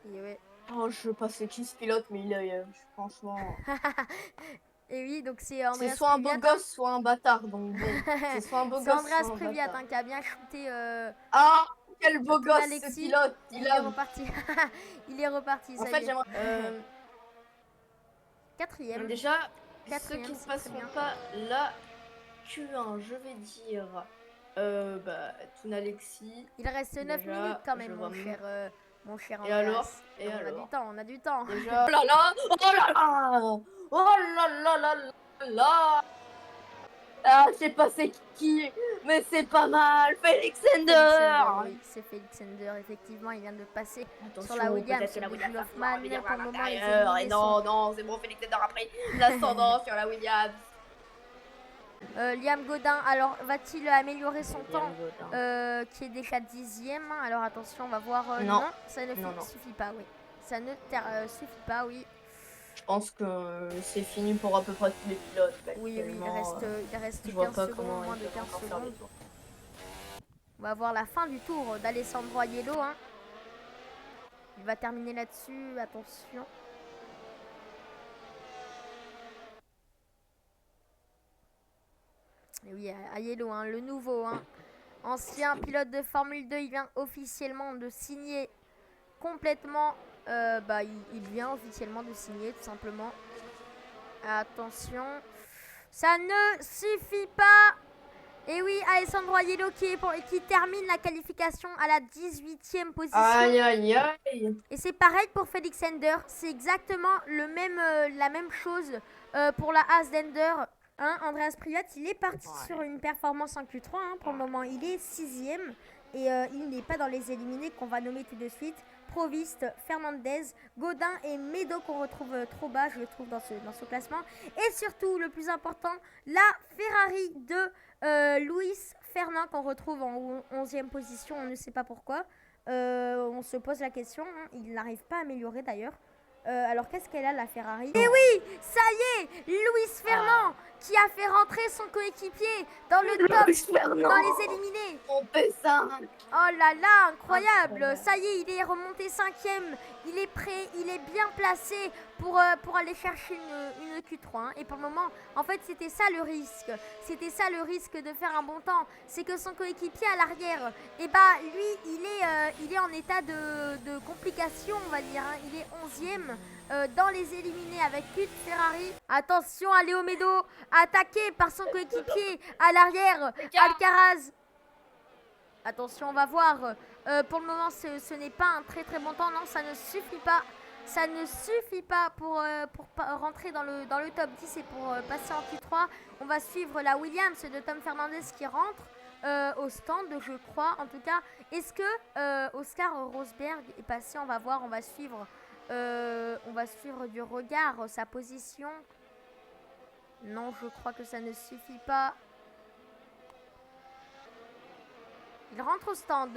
Et ouais. Oh, je sais pas c'est qui ce pilote, mais il est franchement. Et oui, donc c'est C'est Andreas soit un beau Priviat. gosse, soit un bâtard. Donc bon, c'est soit un beau C'est gosse, Andreas soit un Priviat bâtard. qui a bien shooté Ah, quel beau ton gosse ce Alexis. pilote. Il est reparti. Il est reparti, En ça fait, y est. j'aimerais. Quatrième. Déjà, ceux Quatrième, qui ne c'est très passeront bien. pas la Q1, je vais dire. Toon Alexis. Il reste 9 minutes Déjà, quand je même, vois. mon cher Et alors? Andreas. Et On a du alors? temps, on a du temps. Déjà. Oh là là! Oh là là! Oh là là là là là! Ah, je sais pas c'est qui, mais c'est pas mal! Félix Félix Ender, Ender! oui, c'est Félix Ender. Effectivement, il vient de passer sur la Attention, Williams peut-être que la de Williams Jules va pouvoir Hoffman. revenir Pour à le moment, les l'intérieur. Et éliminés sont non, c'est bon, Félix Ender a pris l'ascendant sur la Williams. Liam Godin. Alors, va-t-il améliorer son temps Godin. qui est déjà 10e? Alors, attention, on va voir. Non. Non, ça ne Non, non. suffit pas, oui. Ça ne suffit pas, oui. Je pense que c'est fini pour à peu près tous les pilotes. Oui, il reste je vois 15 pas secondes, comment moins ils de peuvent 15 encore faire des secondes. tours. On va voir la fin du tour d'Alessandro Aiello. Hein. Il va terminer là-dessus, attention. Et oui, Aiello, hein, le nouveau. Hein. Ancien pilote de Formule 2, il vient officiellement de signer complètement. Il vient officiellement de signer, tout simplement. Attention. Ça ne suffit pas. Et oui, Alessandro Aiello qui termine la qualification à la 18e position. Aïe, aïe, aïe. Et c'est pareil pour Félix Ender. C'est exactement la même chose pour la Haas d'Ender. Hein, Andreas Privat, il est parti sur une performance en Q3. Hein, pour le moment, il est 6e. Et il n'est pas dans les éliminés qu'on va nommer tout de suite. Prost, Fernandez, Godin et Medo qu'on retrouve trop bas, je le trouve dans ce classement. Et surtout, le plus important, la Ferrari de Luis Fernand qu'on retrouve en 11e position. On ne sait pas pourquoi. On se pose la question. Hein, il n'arrive pas à améliorer d'ailleurs. Alors qu'est-ce qu'elle a la Ferrari? Et oui, ça y est, Luis Fernand qui a fait rentrer son coéquipier dans le top, dans les éliminés. On fait ça. Oh là là, incroyable. Ça y est, il est remonté 5e. Il est prêt, il est bien placé pour aller chercher une Q3. Hein. Et pour le moment, en fait, c'était ça le risque. C'était ça le risque de faire un bon temps. C'est que son coéquipier à l'arrière, et lui, il est en état de complication, on va dire. Hein. Il est 11e. Dans les éliminés avec une Ferrari. Attention à Léo Medo, attaqué par son coéquipier à l'arrière, Alcaraz. Attention, on va voir. Pour le moment, ce n'est pas un très très bon temps. Non, ça ne suffit pas. Ça ne suffit pas pour rentrer dans le top 10 et pour passer en Q3. On va suivre la Williams de Tom Fernandez qui rentre au stand, je crois. En tout cas, est-ce que Oscar Rosberg est passé? On va voir, on va suivre du regard sa position. Non, je crois que ça ne suffit pas. Il rentre au stand,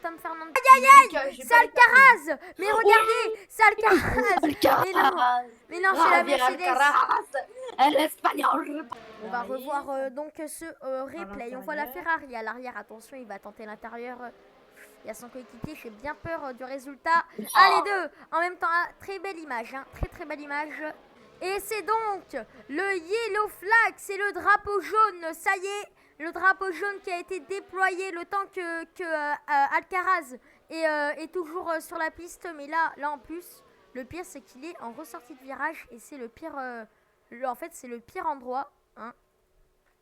Tom Fernandez. Aïe aïe aïe, c'est Alcaraz. Mais regardez, c'est Alcaraz. Mais non, c'est la Mercedes. Elle est espagnole. On va revoir donc ce replay. On voit la Ferrari à l'arrière. Attention, il va tenter l'intérieur. Il y a son coéquipier, j'ai bien peur du résultat. Ah, les deux en même temps, très belle image, hein, très très belle image. Et c'est donc le yellow flag, c'est le drapeau jaune, ça y est. Le drapeau jaune qui a été déployé le temps que Alcaraz est toujours sur la piste. Mais là en plus, le pire c'est qu'il est en ressortie de virage. Et c'est le pire, en fait c'est le pire endroit. Hein.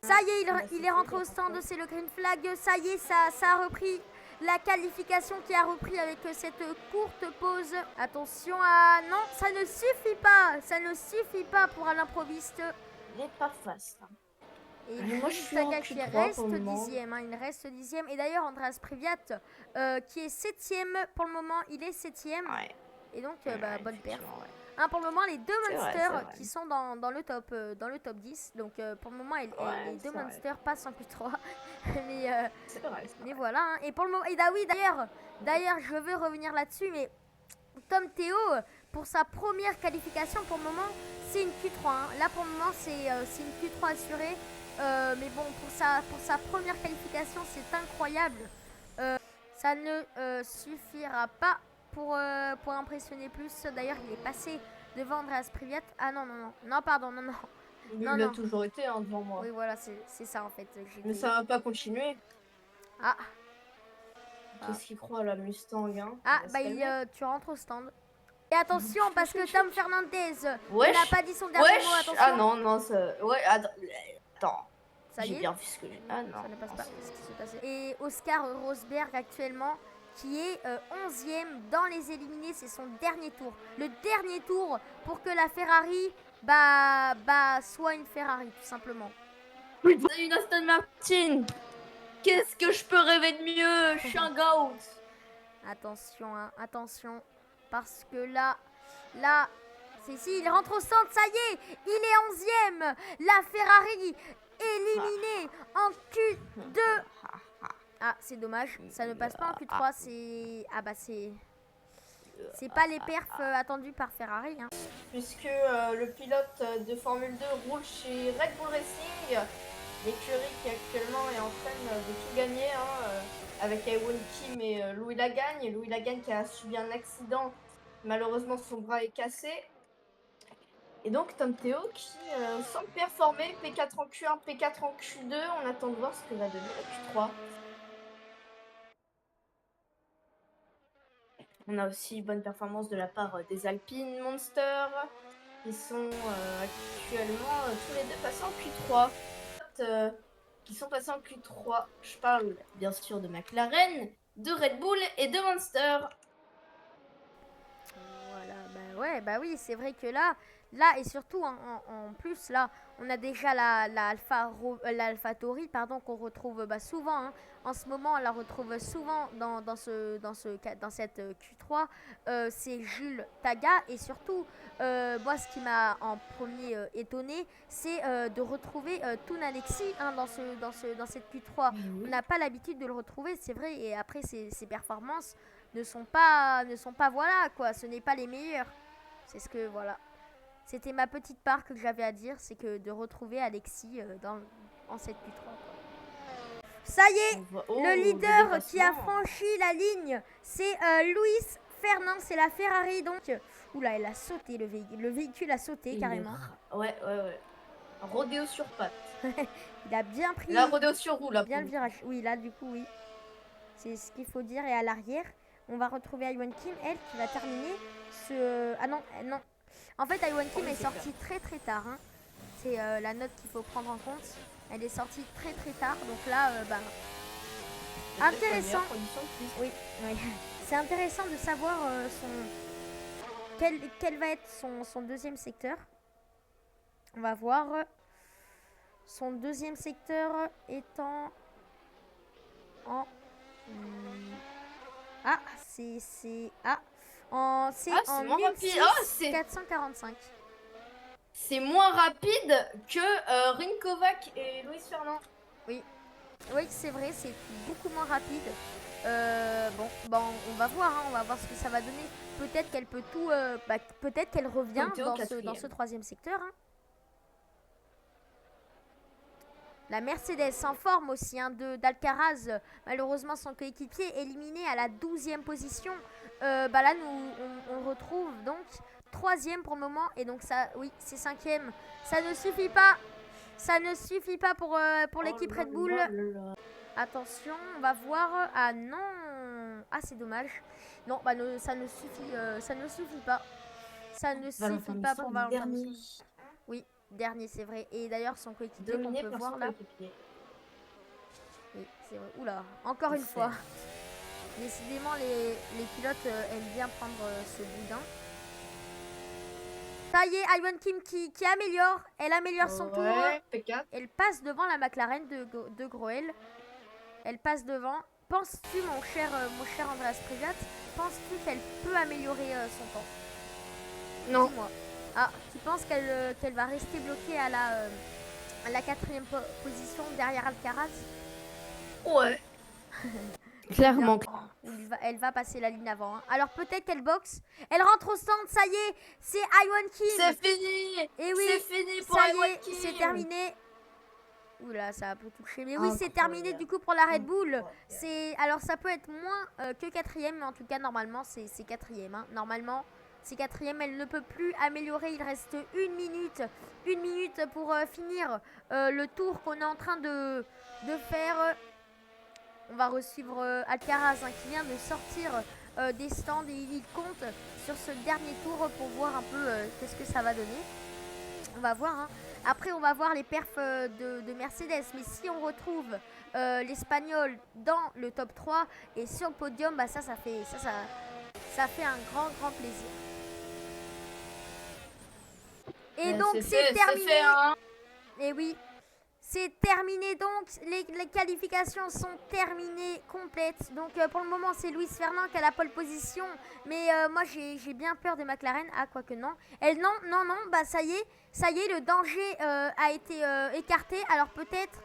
Ça y est, il est rentré au stand, c'est le green flag. Ça y est, ça a repris. La qualification qui a repris avec cette courte pause. Attention à... Non, ça ne suffit pas. Ça ne suffit pas pour Alain Prost. Il n'est pas face. Et moi, qui reste 10e. Hein, il reste 10e. Et d'ailleurs, Andreas Priviat, qui est 7e pour le moment, il est 7e. Ouais. Et donc, bonne perf. Hein, pour le moment, les deux Monsters qui sont dans le top 10. Donc, pour le moment, les deux Monsters passent en Q3. mais voilà. Hein. Et pour le moment, d'ailleurs, je veux revenir là-dessus. Mais Tom Théo, pour sa première qualification, pour le moment, c'est une Q3. Hein. Là, pour le moment, c'est une Q3 assurée. Mais bon, pour sa première qualification, c'est incroyable. Ça ne suffira pas. pour impressionner plus. D'ailleurs, il est passé devant Andreas Privat. Ah non, non, non. Non, pardon, non, non. Il Non, a non. toujours été devant moi. Oui, voilà, c'est ça en fait. Mais ça va pas continuer. Ah, Qu'est-ce qu'il croit, la Mustang, hein? ah Il va bah se calmer. tu rentres au stand. Et attention, parce que Tom Fernandez, il Wesh, n'a pas dit son dernier mot, attention. Ah non, non, ça... Ouais, attends. Ça y J'ai est. bien vu ce que j'ai... Ah non. Ça ne passe pas. Qu'est-ce qui s'est passé? Et Oscar Rosberg actuellement, qui est 11e dans les éliminés, c'est son dernier tour. Le dernier tour pour que la Ferrari soit une Ferrari, tout simplement. Putain, une Aston Martin. Qu'est-ce que je peux rêver de mieux? Je suis un goat. Attention, hein, attention. Parce que là, c'est ici, il rentre au centre, ça y est, il est 11e. La Ferrari éliminée en Q2. Ah, c'est dommage, ça ne passe pas en Q3, c'est... Ah bah c'est pas les perfs attendus par Ferrari. Hein. Puisque le pilote de Formule 2 roule chez Red Bull Racing, l'écurie qui actuellement est en train de tout gagner, hein, avec Ewan Kim et Louis Lagagne. Louis Lagagne qui a subi un accident, malheureusement son bras est cassé. Et donc Tom Théo qui semble performer, P4 en Q1, P4 en Q2, on attend de voir ce que va donner la Q3. On a aussi bonne performance de la part des Alpine Monster, qui sont actuellement tous les deux passés en Q3. Qui sont passés en Q3. Je parle bien sûr de McLaren, de Red Bull et de Monster. Voilà, bah ouais, bah oui, c'est vrai que là et surtout en plus là, on a déjà l'AlphaTauri, pardon, qu'on retrouve souvent. Hein. En ce moment, on la retrouve souvent dans cette Q3. C'est Jules Taga et surtout, moi, ce qui m'a en premier étonné, c'est de retrouver Toon Alexis hein, dans cette Q3. On n'a pas l'habitude de le retrouver, c'est vrai. Et après, ses performances ne sont pas voilà quoi, ce n'est pas les meilleurs. C'est ce que voilà. C'était ma petite part que j'avais à dire, c'est que de retrouver Alexis en cette Q3. Quoi. Ça y est, le leader qui a franchi la ligne, c'est Luis Fernand, c'est la Ferrari donc. Oula, elle a sauté le véhicule a sauté carrément. Ouais. Rodéo sur pattes. Il a bien pris. La rodéo sur roue là. Bien le virage. Oui, là du coup oui. C'est ce qu'il faut dire et à l'arrière. On va retrouver Iwan Kim, elle, qui va terminer ce... Ah non, non. En fait, Iwan Kim est sortie très tard. Hein. C'est la note qu'il faut prendre en compte. Elle est sortie très tard. Donc là, intéressant. Oui. C'est intéressant de savoir quel va être son deuxième secteur. On va voir. Son deuxième secteur étant en... Ah, c'est en 1445. C'est moins rapide que Rinkovac et Luis Fernand. Oui, c'est vrai, c'est beaucoup moins rapide. Bon, on va voir, hein, on va voir ce que ça va donner. Peut-être qu'elle peut tout, peut-être qu'elle revient dans ce troisième secteur. Hein. La Mercedes en forme aussi hein, d'Alcaraz, malheureusement son coéquipier éliminé à la 12e position. Là on le retrouve donc 3e pour le moment et donc ça, oui c'est 5e. Ça ne suffit pas. Ça ne suffit pas pour l'équipe Red Bull. Attention, on va voir. Ah non. Ah c'est dommage. Non, ça ne suffit pas. Ça ne suffit pas pour Valentin. Oui. Dernier, c'est vrai. Et d'ailleurs, son coéquipier, on peut voir là. Oui, c'est vrai. Oula, encore une fois. Décidément, les pilotes aiment bien prendre ce boudin. Ça y est, Iwan Kim qui améliore. Elle améliore son tour. P4. Elle passe devant la McLaren de Groel. Elle passe devant. Penses-tu, mon cher Andreas Privat, penses-tu qu'elle peut améliorer son temps? Non. Dis-moi. Ah, tu penses qu'elle va rester bloquée à la 4e position derrière Alcaraz? Ouais. Clairement. Elle va passer la ligne avant. Hein. Alors peut-être qu'elle boxe. Elle rentre au stand, ça y est, c'est Iwan Kim. C'est fini. Et oui, c'est fini pour ça y Iwan est, Kim. c'est terminé. Oula, ça a un peu touché. Mais oui, c'est terminé Incroyable. du coup pour la Red Bull. Incroyable. Alors ça peut être moins que quatrième, mais en tout cas normalement c'est quatrième. Hein. Normalement c'est quatrième. Elle ne peut plus améliorer. Il reste une minute pour finir le tour qu'on est en train de faire. On va resuivre Alcaraz hein, qui vient de sortir des stands et il compte sur ce dernier tour pour voir un peu qu'est-ce que ça va donner. On va voir. Hein. Après, on va voir les perfs de Mercedes. Mais si on retrouve l'Espagnol dans le top 3 et sur le podium, bah ça fait un grand plaisir. Et donc, c'est terminé. Et oui, c'est terminé. Donc, les qualifications sont terminées, complètes. Donc, pour le moment, c'est Luis Fernand qui a la pole position. Mais moi, j'ai bien peur des McLaren. Ah, quoique non. Non, bah ça y est, le danger a été écarté. Alors peut-être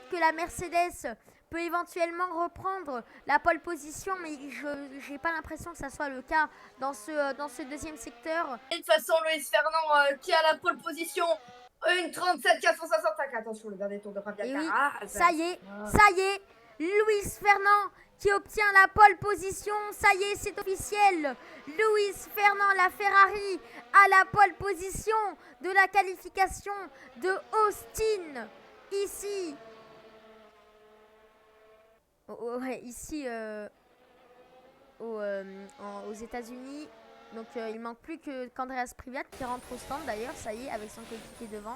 que la Mercedes peut éventuellement reprendre la pole position, mais je n'ai pas l'impression que ça soit le cas dans ce deuxième secteur. Et de toute façon, Luis Fernand qui a la pole position, une 37 465. Attention, le dernier tour de Fabien Alcaraz. Ça y est, Luis Fernand qui obtient la pole position. Ça y est, c'est officiel. Luis Fernand, la Ferrari, a la pole position de la qualification de Austin. Ici, aux États-Unis. Donc il manque plus qu'Andreas Privat qui rentre au stand d'ailleurs, ça y est, avec son coéquipier devant.